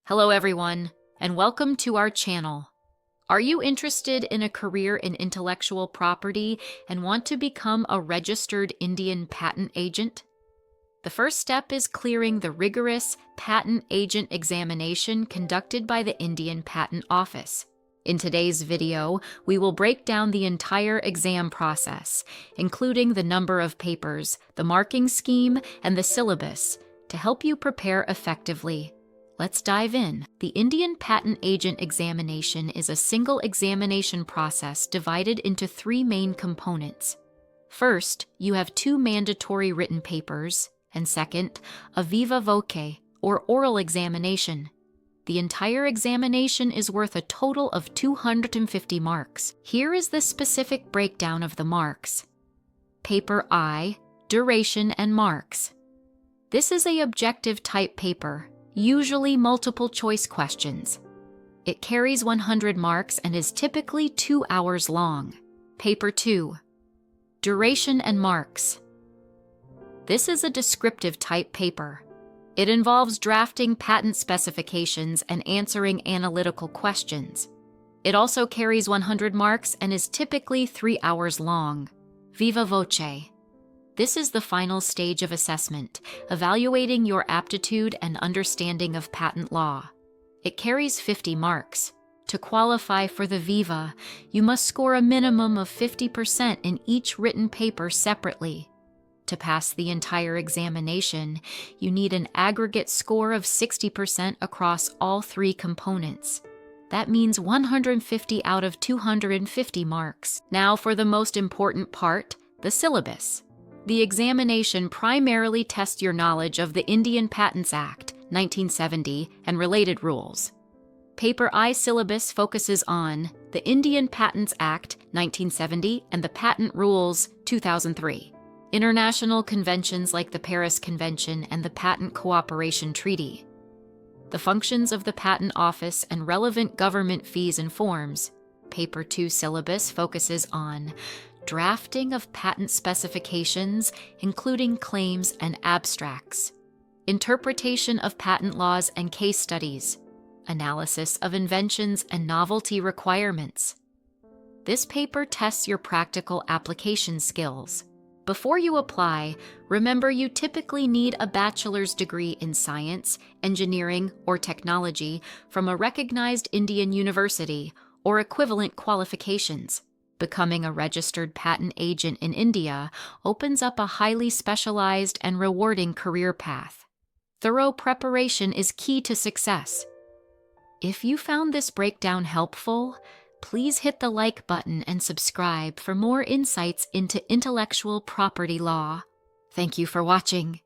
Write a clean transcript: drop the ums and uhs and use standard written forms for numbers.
Hello everyone, and welcome to our channel. Are you interested in a career in intellectual property and want to become a registered Indian patent agent? The first step is clearing the rigorous patent agent examination conducted by the Indian Patent Office. In today's video, we will break down the entire exam process, including the number of papers, the marking scheme, and the syllabus, to help you prepare effectively. Let's dive in. The Indian Patent Agent Examination is a single examination process divided into three main components. First, you have two mandatory written papers, and second, a Viva Voce, or oral examination. The entire examination is worth a total of 250 marks. Here is the specific breakdown of the marks. Paper I, duration and marks. This is an objective type paper, usually multiple choice questions. It carries 100 marks and is typically 2 hours long. Paper 2, duration and marks. This is a descriptive type paper. It involves drafting patent specifications and answering analytical questions. It also carries 100 marks and is typically 3 hours long. Viva Voce. This is the final stage of assessment, evaluating your aptitude and understanding of patent law. It carries 50 marks. To qualify for the Viva, you must score a minimum of 50% in each written paper separately. To pass the entire examination, you need an aggregate score of 60% across all three components. That means 150 out of 250 marks. Now for the most important part, the syllabus. The examination primarily tests your knowledge of the Indian Patents Act, 1970, and related rules. Paper I syllabus focuses on the Indian Patents Act, 1970, and the Patent Rules, 2003. International conventions like the Paris Convention and the Patent Cooperation Treaty. The functions of the Patent Office and relevant government fees and forms. Paper 2 syllabus focuses on drafting of patent specifications, including claims and abstracts, interpretation of patent laws and case studies, analysis of inventions and novelty requirements. This paper tests your practical application skills. Before you apply, remember you typically need a bachelor's degree in science, engineering, or technology from a recognized Indian university or equivalent qualifications. Becoming a registered patent agent in India opens up a highly specialized and rewarding career path. Thorough preparation is key to success. If you found this breakdown helpful, please hit the like button and subscribe for more insights into intellectual property law. Thank you for watching.